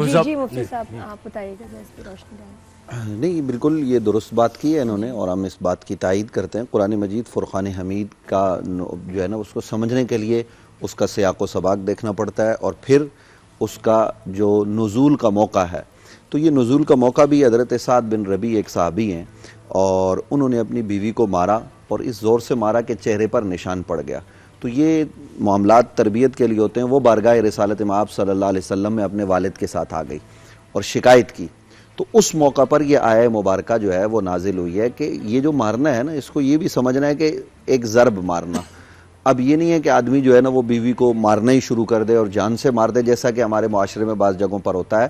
جی مفتی صاحب آپ بتائیے گا اس پہ روشنی ڈالیں۔ نہیں بالکل یہ درست بات کی ہے انہوں نے، اور ہم اس بات کی تائید کرتے ہیں۔ قرآن مجید فرقان حمید کا جو ہے نا اس کو سمجھنے کے لیے اس کا سیاق و سباق دیکھنا پڑتا ہے، اور پھر اس کا جو نزول کا موقع ہے، تو یہ نزول کا موقع بھی حضرت سعد بن ربیع ایک صحابی ہیں، اور انہوں نے اپنی بیوی کو مارا، اور اس زور سے مارا کہ چہرے پر نشان پڑ گیا۔ تو یہ معاملات تربیت کے لیے ہوتے ہیں۔ وہ بارگاہ رسالت مآب صلی اللہ علیہ وسلم میں اپنے والد کے ساتھ آ گئی اور شکایت کی، تو اس موقع پر یہ آیہ مبارکہ جو ہے وہ نازل ہوئی ہے کہ یہ جو مارنا ہے نا، اس کو یہ بھی سمجھنا ہے کہ ایک ضرب مارنا۔ اب یہ نہیں ہے کہ آدمی جو ہے نا وہ بیوی کو مارنا ہی شروع کر دے اور جان سے مار دے، جیسا کہ ہمارے معاشرے میں بعض جگہوں پر ہوتا ہے۔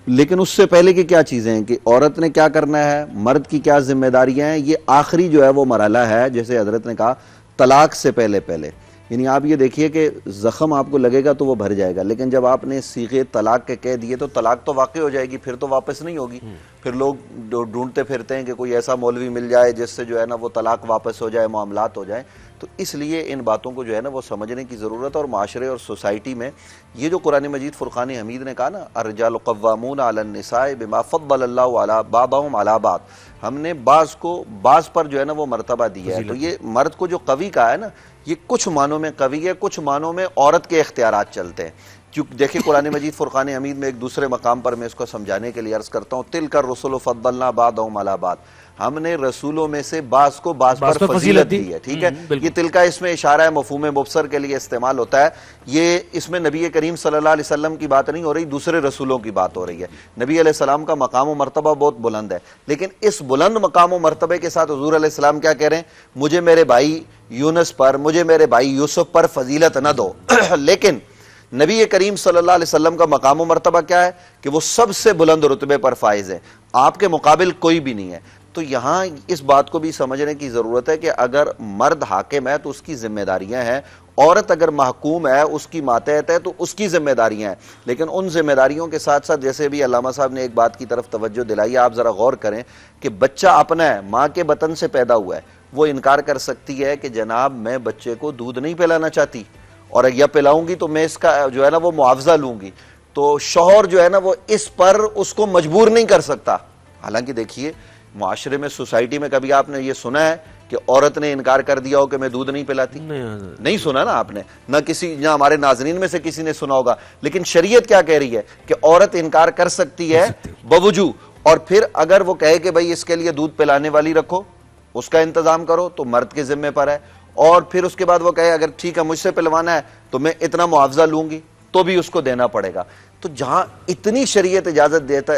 لیکن اس سے پہلے کی کیا چیزیں ہیں کہ عورت نے کیا کرنا ہے، مرد کی کیا ذمہ داریاں ہیں، یہ آخری جو ہے وہ مرحلہ ہے، جیسے حضرت نے کہا طلاق سے پہلے پہلے۔ یعنی آپ یہ دیکھیے کہ زخم آپ کو لگے گا تو وہ بھر جائے گا، لیکن جب آپ نے صیغے طلاق کے کہہ دیے تو طلاق تو واقع ہو جائے گی، پھر تو واپس نہیں ہوگی۔ پھر لوگ ڈھونڈتے پھرتے ہیں کہ کوئی ایسا مولوی مل جائے جس سے جو ہے نا وہ طلاق واپس ہو جائے، معاملات ہو جائیں۔ تو اس لیے ان باتوں کو جو ہے نا وہ سمجھنے کی ضرورت ہے، اور معاشرے اور سوسائٹی میں یہ جو قرآن مجید فرقان حمید نے کہا نا، الرجال قوامون علی النساء بما فضل اللہ علی بعضهم علی بعض، ہم نے بعض کو بعض پر جو ہے نا وہ مرتبہ دیا ہے۔ تو یہ مرد کو جو قوی کہا ہے نا، یہ کچھ معنوں میں قوی ہے، کچھ معنوں میں عورت کے اختیارات چلتے ہیں۔ کیونکہ دیکھیں قرآن مجید فرقان حمید میں ایک دوسرے مقام پر میں اس کو سمجھانے کے لیے عرض کرتا ہوں، تلک الرسل فضلنا بعضهم علی بعض، ہم نے رسولوں میں سے بعض کو بعض پر فضیلت دی ہے، ٹھیک ہے۔ یہ تلکا اس میں اشارہ ہے، مفہوم مبصر کے لیے استعمال ہوتا ہے۔ یہ اس میں نبی کریم صلی اللہ علیہ وسلم کی بات نہیں ہو رہی، دوسرے رسولوں کی بات ہو رہی ہے۔ نبی علیہ السلام کا مقام و مرتبہ بہت بلند ہے، لیکن اس بلند مقام و مرتبے کے ساتھ حضور علیہ السلام کیا کہہ رہے ہیں، مجھے میرے بھائی یونس پر، مجھے میرے بھائی یوسف پر فضیلت نہ دو۔ لیکن نبی کریم صلی اللہ علیہ وسلم کا مقام و مرتبہ کیا ہے کہ وہ سب سے بلند رتبے پر فائز ہے، آپ کے مقابل کوئی بھی نہیں ہے۔ تو یہاں اس بات کو بھی سمجھنے کی ضرورت ہے کہ اگر مرد حاکم ہے تو اس کی ذمہ داریاں ہیں، عورت اگر محکوم ہے، اس کی ماتحت ہے تو اس کی ذمہ داریاں ہیں۔ لیکن ان ذمہ داریوں کے ساتھ ساتھ جیسے بھی علامہ صاحب نے ایک بات کی طرف توجہ دلائی، آپ ذرا غور کریں کہ بچہ اپنا ہے، ماں کے بطن سے پیدا ہوا ہے، وہ انکار کر سکتی ہے کہ جناب میں بچے کو دودھ نہیں پلانا چاہتی، اور یا پلاؤں گی تو میں اس کا جو ہے نا وہ معاوضہ لوں گی، تو شوہر جو ہے نا وہ اس پر اس کو مجبور نہیں کر سکتا۔ حالانکہ دیکھیے معاشرے میں، سوسائٹی میں کبھی آپ نے یہ سنا ہے کہ عورت نے انکار کر دیا ہو کہ میں دودھ نہیں پلاتی؟ نہیں سنا نا آپ نے، نہ کسی، نہ ہمارے ناظرین میں سے کسی نے سنا ہوگا۔ لیکن شریعت کیا کہہ رہی ہے کہ عورت انکار کر سکتی ہے بوجو، اور پھر اگر وہ کہے کہ بھئی اس کے لیے دودھ پلانے والی رکھو، اس کا انتظام کرو، تو مرد کے ذمے پر ہے۔ اور پھر اس کے بعد وہ کہے اگر ٹھیک ہے مجھ سے پلوانا ہے تو میں اتنا معاوضہ لوں گی، تو بھی اس کو دینا پڑے گا۔ تو جہاں اتنی شریعت اجازت دیتا،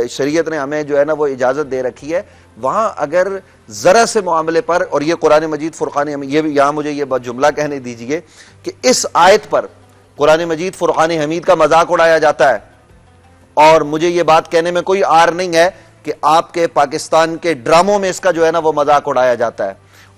شریعت نے ہمیں جو ہے نا وہ اجازت دے رکھی ہے، وہاں اگر ذرا سے معاملے پر، اور یہ قرآن مجید فرقان، یہ یہاں مجھے یہ جملہ کہنے دیجئے کہ اس آیت پر قرآن مجید فرقان حمید کا مذاق اڑایا جاتا ہے، اور مجھے یہ بات کہنے میں کوئی عار نہیں ہے کہ آپ کے پاکستان کے ڈراموں میں اس کا جو ہے نا وہ مذاق اڑایا جاتا ہے،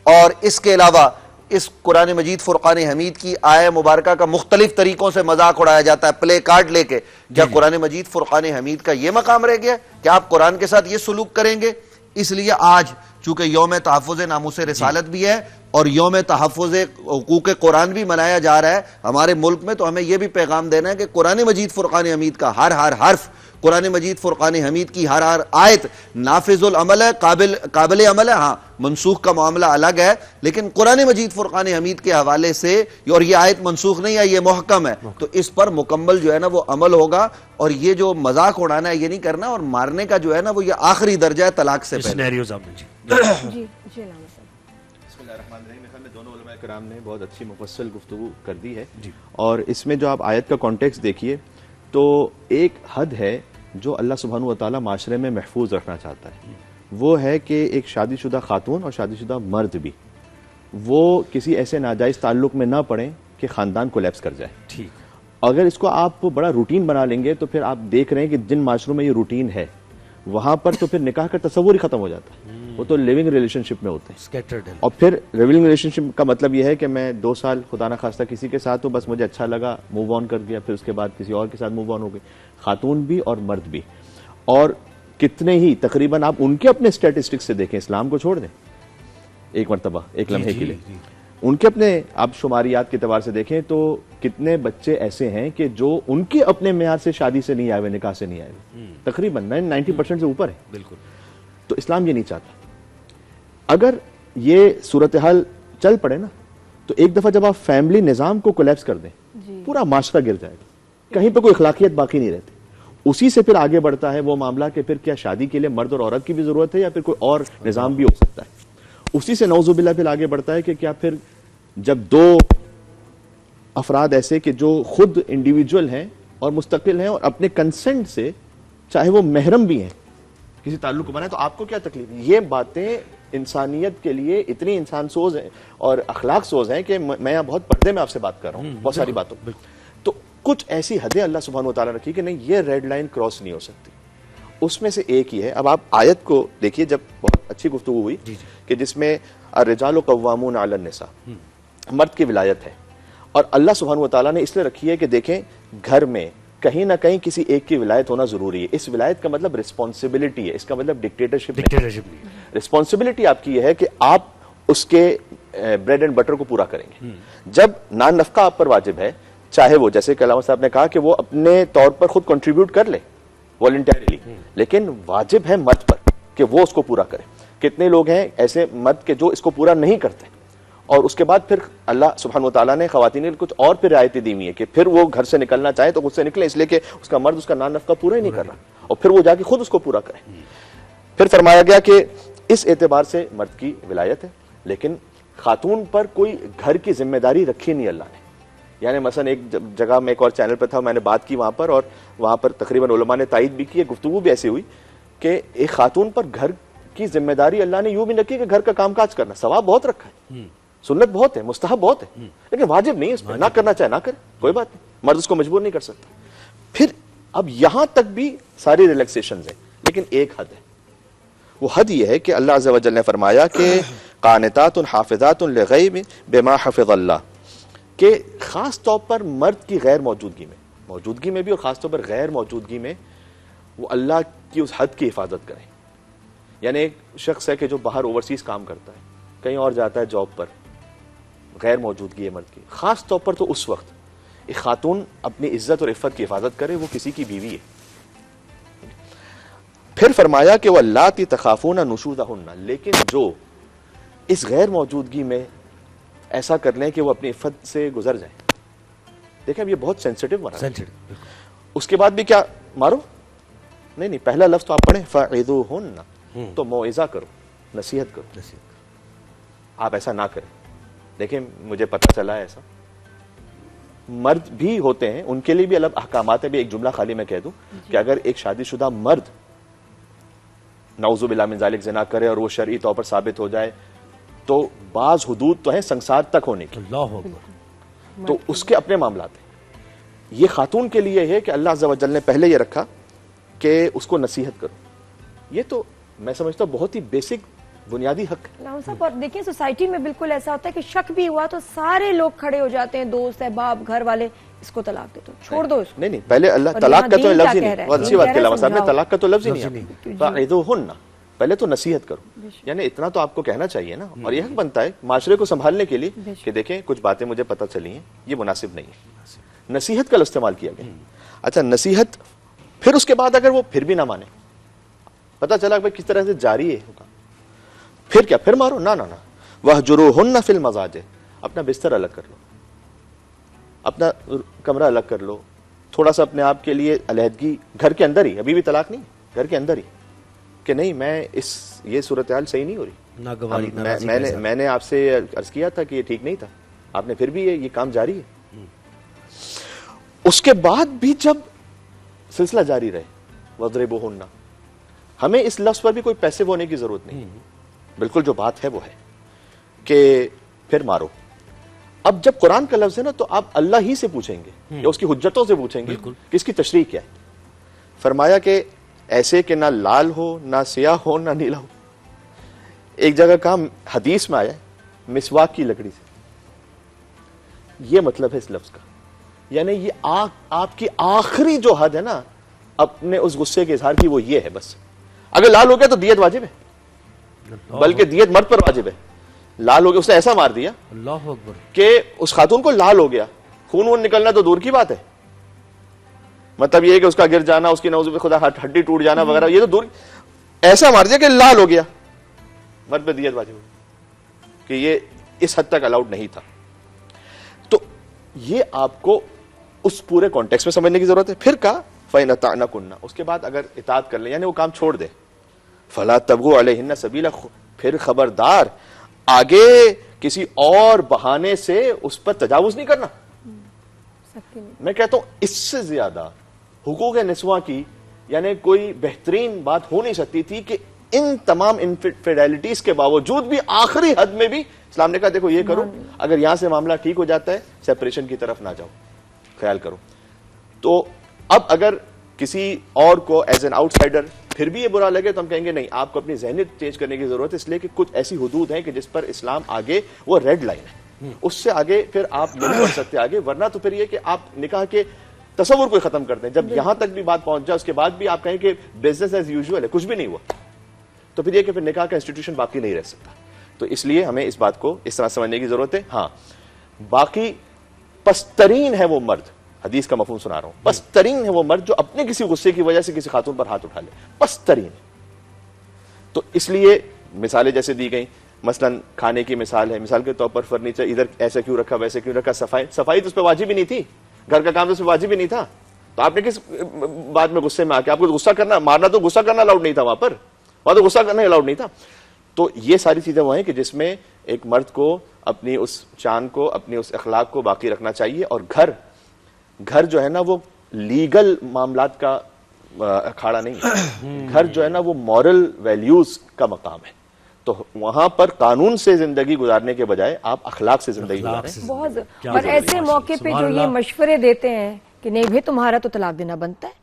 اور اس کے علاوہ اس قرآن مجید فرقان حمید کی آیہ مبارکہ کا مختلف طریقوں سے مذاق اڑایا جاتا ہے، پلے کارڈ لے کے۔ کیا قرآن مجید فرقان حمید کا یہ مقام رہ گیا کہ آپ قرآن کے ساتھ یہ سلوک کریں گے؟ اس لیے آج چونکہ یوم تحفظ ناموس رسالت بھی ہے اور یوم تحفظ حقوق قرآن بھی منایا جا رہا ہے ہمارے ملک میں، تو ہمیں یہ بھی پیغام دینا ہے کہ قرآن مجید فرقان حمید کا ہر حرف، قرآن مجید فرقان حمید کی ہر آیت نافذ العمل ہے، قابل عمل ہے۔ ہاں منسوخ کا معاملہ الگ ہے، لیکن قرآن مجید فرقان حمید کے حوالے سے، اور یہ آیت منسوخ نہیں ہے، یہ محکم ہے، تو اس پر مکمل جو ہے نا وہ عمل ہوگا، اور یہ جو مذاق اڑانا ہے یہ نہیں کرنا، اور مارنے کا جو ہے نا وہ یہ آخری درجہ ہے طلاق سے پہلے۔ دونوں علماء کرام نے بہت اچھی مفصل گفتگو کر دی ہے، اور اس میں جو آپ آیت کا کانٹیکس دیکھیے تو ایک حد ہے جو اللہ سبحانہ وتعالی معاشرے میں محفوظ رکھنا چاہتا ہے، وہ ہے کہ ایک شادی شدہ خاتون اور شادی شدہ مرد بھی وہ کسی ایسے ناجائز تعلق میں نہ پڑیں کہ خاندان کولیپس کر جائے۔ ٹھیک، اگر اس کو آپ بڑا روٹین بنا لیں گے تو پھر آپ دیکھ رہے ہیں کہ جن معاشروں میں یہ روٹین ہے وہاں پر تو پھر نکاح کا تصور ہی ختم ہو جاتا ہے، وہ تو لیونگ ریلیشن شپ میں ہوتے ہیں۔ اور پھر لیونگ ریلیشن شپ کا مطلب یہ ہے کہ میں 2 سال خدا نہ خواستہ کسی کے ساتھ ہوں، بس مجھے اچھا لگا، موو آن کر گیا، پھر اس کے بعد کسی اور کے ساتھ موو آن ہو گئی، خاتون بھی اور مرد بھی۔ اور کتنے ہی تقریباً آپ ان کے اپنے اسٹیٹسٹکس سے دیکھیں، اسلام کو چھوڑ دیں ایک مرتبہ، ایک لمحے کے لیے، ان کے اپنے آپ شماریات کے اعتبار سے دیکھیں تو کتنے بچے ایسے ہیں کہ جو ان کے اپنے معیار سے شادی سے نہیں آئے ہوئے, نکاح سے نہیں آئے ہوئے, تقریباً 90% سے اوپر ہے. بالکل. تو اسلام یہ نہیں چاہتا. اگر یہ صورتحال چل پڑے نا تو ایک دفعہ جب آپ فیملی نظام کو کولیپس کر دیں پورا معاشرہ گر جائے گا, کہیں پہ کوئی اخلاقیت باقی نہیں رہتی. اسی سے پھر آگے بڑھتا ہے وہ معاملہ کہ پھر کیا شادی کے لیے مرد اور عورت کی بھی ضرورت ہے یا پھر کوئی اور نظام بھی ہو سکتا ہے. اسی سے نعوذ باللہ پھر آگے بڑھتا ہے کہ کیا پھر جب دو افراد ایسے کہ جو خود انڈیویجول ہیں اور مستقل ہیں اور اپنے کنسنٹ سے چاہے وہ محرم بھی ہیں کسی تعلق کو بنائے تو آپ کو کیا تکلیف. یہ باتیں انسانیت کے لیے اتنی انسان سوز ہیں اور اخلاق سوز ہیں کہ میں یہاں بہت پردے میں آپ سے بات کر رہا ہوں بہت ساری باتوں. تو کچھ ایسی حدیں اللہ سبحانہ وتعالیٰ نے رکھی کہ نہیں یہ ریڈ لائن کراس نہیں ہو سکتی. اس میں سے ایک ہی ہے. اب آپ آیت کو دیکھیے, جب بہت اچھی گفتگو ہوئی کہ جس میں الرجال قوامون علی النساء, مرد کی ولایت ہے, اور اللہ سبحانہ وتعالیٰ نے اس لیے رکھی ہے کہ دیکھیں گھر میں کہیں نہ کہیں کسی ایک کی ولایت ہونا ضروری ہے. اس ولایت کا مطلب رسپانسبلٹی ہے, اس کا مطلب ڈکٹیٹرشپ نہیں. رسپانسبلٹی آپ کی یہ ہے کہ آپ اس کے بریڈ اینڈ بٹر کو پورا کریں گے. جب نان نفقہ آپ پر واجب ہے, چاہے وہ جیسے کہ علامہ صاحب نے کہا کہ وہ اپنے طور پر خود کنٹریبیوٹ کر لے والنٹیرلی, لیکن واجب ہے مرد پر کہ وہ اس کو پورا کرے. کتنے لوگ ہیں ایسے مرد کے جو اس کو پورا نہیں کرتے, اور اس کے بعد پھر اللہ سبحانہ وتعالیٰ نے خواتین کے کچھ اور پھر رعایتیں دی ہوئی ہیں کہ پھر وہ گھر سے نکلنا چاہے تو خود سے نکلے, اس لیے کہ اس کا مرد اس کا نان نفقہ پورا ہی نہیں کر رہا, اور پھر وہ جا کے خود اس کو پورا کرے. پھر فرمایا گیا کہ اس اعتبار سے مرد کی ولایت ہے, لیکن خاتون پر کوئی گھر کی ذمہ داری رکھی نہیں اللہ نے. یعنی مثلا ایک جگہ میں ایک اور چینل پہ تھا, میں نے بات کی وہاں پر, اور وہاں پر تقریباً علماء نے تائید بھی کی, گفتگو بھی ایسی ہوئی کہ ایک خاتون پر گھر کی ذمہ داری اللہ نے یوں بھی رکھی کہ گھر کا کام کاج کرنا. ثواب بہت رکھا ہے, سنت بہت ہے, مستحب بہت ہے, لیکن واجب نہیں. اس پہ نہ کرنا چاہے نہ کرے, کوئی بات نہیں, مرد اس کو مجبور نہیں کر سکتا. پھر اب یہاں تک بھی ساری ریلیکسیشنز ہیں, لیکن ایک حد ہے. وہ حد یہ ہے کہ اللہ عز و جل نے فرمایا کہ قانتات حافظات للغیب بما حفظ اللہ, کہ خاص طور پر مرد کی غیر موجودگی میں بھی اور خاص طور پر غیر موجودگی میں وہ اللہ کی اس حد کی حفاظت کریں. یعنی ایک شخص ہے کہ جو باہر اوورسیز کام کرتا ہے, کہیں اور جاتا ہے جاب پر, غیر موجودگی ہے مرد کی, خاص طور پر تو اس وقت ایک خاتون اپنی عزت اور عفت کی حفاظت کرے, وہ کسی کی بیوی ہے. پھر فرمایا کہ وہ اللاتی تخافون نشوزہن, لیکن جو اس غیر موجودگی میں ایسا کر لیں کہ وہ اپنی عفت سے گزر جائیں. دیکھیں اب یہ بہت سینسٹیو بنا ہے. اس کے بعد بھی کیا مارو نہیں, پہلا لفظ تو آپ پڑھیں فعظوہن, تو موعظہ کرو, نصیحت کرو. آپ ایسا نہ کریں. دیکھیں مجھے پتہ چلا ہے ایسا مرد بھی ہوتے ہیں, ان کے لیے بھی الگ احکامات ہیں. بھی ایک جملہ خالی میں کہہ دوں کہ اگر ایک شادی شدہ مرد نعوذ باللہ من ذالک زنا کرے اور وہ شرعی طور پر ثابت ہو جائے تو بعض حدود تو ہیں سنسار تک ہونے کی, تو اس کے اپنے معاملات ہیں. یہ خاتون کے لیے ہے کہ اللہ عز و جل نے پہلے یہ رکھا کہ اس کو نصیحت کرو. یہ تو میں سمجھتا ہوں بہت ہی بیسک بنیادی حق ہے. صاحب اور دیکھیں سوسائٹی میں بالکل ایسا ہوتا ہے کہ شک بھی ہوا تو سارے لوگ کھڑے ہو جاتے ہیں, دوست احباب گھر والے, اس کو طلاق دے دو, چھوڑ دو اس کو. نہیں پہلے اللہ طلاق کا تو لفظ ہی نہیں, بہت اچھی بات کہ علامہ صاحب نے طلاق کا تو لفظ ہی نہیں, فعظوہن, پہلے تو نصیحت کرو. یعنی اتنا تو آپ کو کہنا چاہیے نا, اور یہ حق بنتا ہے معاشرے کو سنبھالنے کے لیے کہ دیکھیں کچھ باتیں مجھے پتہ چلی ہیں, یہ مناسب نہیں ہے. نصیحت کا استعمال کیا گیا. اچھا نصیحت, پھر اس کے بعد اگر وہ پھر بھی نہ مانے, پتہ چلا کہ کس طرح سے جاری ہے, پھر کیا, پھر مارو؟ نہ وَهْجُرُوهُنَّ فِي الْمَضَاجِعِ, اپنا بستر الگ کر لو, اپنا کمرہ الگ کر لو, تھوڑا سا اپنے آپ کے لیے علیحدگی گھر کے اندر ہی, ابھی بھی طلاق نہیں, گھر کے اندر ہی, کہ نہیں میں یہ صورتحال صحیح نہیں ہو رہی, میں نے آپ سے عرض کیا تھا کہ یہ ٹھیک نہیں تھا, آپ نے پھر بھی یہ کام جاری ہے. اس کے بعد بھی جب سلسلہ جاری رہے, وَاضْرِبُوهُنَّ, ہمیں اس لفظ پر بھی کوئی پیسے ہونے کی ضرورت نہیں, بالکل جو بات ہے وہ ہے کہ پھر مارو. اب جب قرآن کا لفظ ہے نا تو آپ اللہ ہی سے پوچھیں گے یا اس کی حجتوں سے پوچھیں گے کہ اس کی تشریح کیا ہے. فرمایا کہ ایسے کہ نہ لال ہو, نہ سیاہ ہو, نہ نیلا ہو. ایک جگہ کہا حدیث میں آیا مسواک کی لکڑی سے, یہ مطلب ہے اس لفظ کا. یعنی یہ آپ کی آخری جو حد ہے نا اپنے اس غصے کے اظہار کی, وہ یہ ہے بس. اگر لال ہو گیا تو دیت واجب ہے, بلکہ دیت مرد پر واجب ہے, لال ہو گیا, اس نے ایسا مار دیا اللہ اکبر. کہ اس خاتون کو لال ہو گیا, خون وون نکلنا تو دور کی بات ہے, مطلب یہ کہ اس کا گر جانا, اس کی نعوذ باللہ خدا ہڈی ٹوٹ جانا وغیرہ, یہ تو دور, ایسا مار دیا کہ لال ہو گیا, مرد پہ دیت واجب ہوئی, کہ یہ اس حد تک الاؤڈ نہیں تھا. تو یہ آپ کو اس پورے کانٹیکس میں سمجھنے کی ضرورت ہے. پھر کہا فَإِنْ أَطَعْنَكُنَّ, اس کے بعد اگر اطاعت کر لیں یعنی وہ کام چھوڑ دے, فَلَا تَبْغُوا عَلَيْهِنَّ سَبِيلًا, پھر خبردار آگے کسی اور بہانے سے اس پر تجاوز نہیں کرنا. میں کہتا ہوں اس سے زیادہ حقوق نسواں کی یعنی کوئی بہترین بات ہو نہیں سکتی تھی کہ ان تمام انفیڈیلٹیز کے باوجود بھی آخری حد میں بھی اسلام نے کہا دیکھو یہ کرو, اگر یہاں سے معاملہ ٹھیک ہو جاتا ہے سیپریشن کی طرف نہ جاؤ, خیال کرو. تو اب اگر کسی اور کو ایز این آؤٹ سائڈر پھر بھی یہ برا لگے تو ہم کہیں گے نہیں, آپ کو اپنی ذہنیت چینج کرنے کی ضرورت ہے, اس لیے کہ کچھ ایسی حدود ہیں کہ جس پر اسلام آگے وہ ریڈ لائن ہے, اس سے آگے پھر آپ نہیں بڑھ سکتے آگے, ورنہ تو پھر یہ کہ آپ نکاح کے تصور کو ختم کر دیں. جب یہاں تک بھی بات پہنچ جائے اس کے بعد بھی آپ کہیں کہ بزنس ایز یوزول ہے, کچھ بھی نہیں ہوا, تو پھر یہ کہ پھر نکاح کا انسٹیٹیوشن باقی نہیں رہ سکتا. تو اس لیے ہمیں اس بات کو اس طرح سمجھنے کی ضرورت ہے. ہاں باقی پسترین ہے وہ مرد, حدیث کا مفہوم سنا رہا ہوں, پسترین ہے وہ مرد جو اپنے کسی غصے کی وجہ سے کسی خاتون پر ہاتھ اٹھا لے, پسترین. تو اس لیے مثالیں جیسے دی گئیں, مثلا کھانے کی مثال ہے, مثال کے طور پر فرنیچر ادھر ایسے کیوں رکھا ویسے کیوں رکھا, صفائی تو اس پہ واجب ہی نہیں تھی, گھر کا کام تو اس پہ واجب ہی نہیں تھا, تو آپ نے کس بات میں غصے میں آ کے, آپ کو غصہ کرنا, مارنا تو غصہ کرنا الاؤڈ نہیں تھا وہاں پر, وہاں تو غصہ کرنا الاؤڈ نہیں تھا. تو یہ ساری چیزیں وہ ہیں کہ جس میں ایک مرد کو اپنی اس شان کو, اپنی اس اخلاق کو باقی رکھنا چاہیے. اور گھر جو ہے نا وہ لیگل معاملات کا اکھاڑا نہیں ہے, گھر جو ہے نا وہ مورل ویلیوز کا مقام ہے. تو وہاں پر قانون سے زندگی گزارنے کے بجائے آپ اخلاق سے زندگی گزاریں. بہت, اور ایسے موقع پہ جو یہ مشورے دیتے ہیں کہ نہیں بھائی تمہارا تو طلاق دینا بنتا ہے,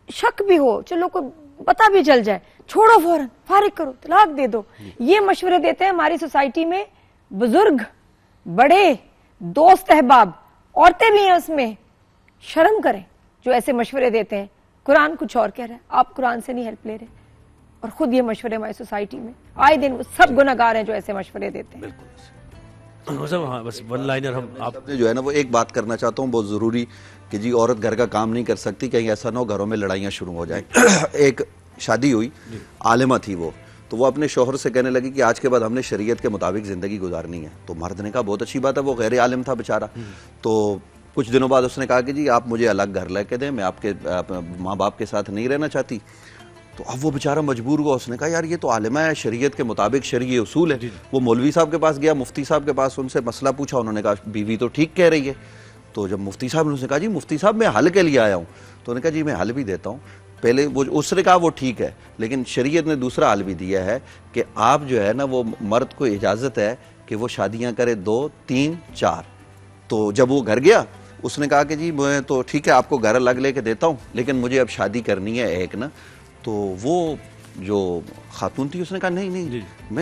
شک بھی ہو, چلو کو پتہ بھی چل جائے, چھوڑو فوراً, فارغ کرو, طلاق دے دو, یہ مشورے دیتے ہیں. ہماری سوسائٹی میں بزرگ, بڑے, دوست احباب, عورتیں بھی ہیں اس میں, شرم کریں جو ایسے مشورے دیتے ہیں. قرآن کچھ اور کہہ رہا ہے, آپ قرآن سے نہیں ہیلپ لے رہے, اور خود یہ مشورے ہماری سوسائٹی میں آئے دن وہ سب گناہگار ہیں جو ایسے مشورے دیتے ہیں. بس ون لائنر ہم آپ جو ہے نا وہ ایک بات کرنا چاہتا ہوں بہت ضروری, کہ جی عورت گھر کا کام نہیں کر سکتی, کہیں ایسا نہ ہو گھروں میں لڑائیاں شروع ہو جائیں. ایک شادی ہوئی, عالمہ تھی وہ, تو وہ اپنے شوہر سے کہنے لگی کہ آج کے بعد ہم نے شریعت کے مطابق زندگی گزارنی ہے. تو مرد نے کہا بہت اچھی بات ہے, وہ غیر عالم تھا بیچارہ. تو کچھ دنوں بعد اس نے کہا کہ جی آپ مجھے الگ گھر لے کے دیں, میں آپ کے ماں باپ کے ساتھ نہیں رہنا چاہتی. تو اب وہ بیچارہ مجبور ہوا, اس نے کہا یار یہ تو عالمہ ہے, شریعت کے مطابق شرعی اصول ہے. وہ مولوی صاحب کے پاس گیا, مفتی صاحب کے پاس, ان سے مسئلہ پوچھا, انہوں نے کہا بیوی تو ٹھیک کہہ رہی ہے. تو جب مفتی صاحب نے اس نے کہا جی مفتی صاحب میں حل کے لیے آیا ہوں, تو انہوں نے کہا جی میں حل بھی دیتا ہوں. پہلے وہ اس نے کہا وہ ٹھیک ہے, لیکن شریعت نے دوسرا حل بھی دیا ہے کہ آپ جو ہے نا وہ مرد کو اجازت ہے کہ وہ شادیاں کرے 2, 3, 4. تو جب وہ گھر گیا اس نے کہا کہ جی میں تو ٹھیک ہے آپ کو گھر الگ لے کے دیتا ہوں, لیکن مجھے اب شادی کرنی ہے ایک نا. تو وہ جو خاتون تھی اس نے کہا نہیں میں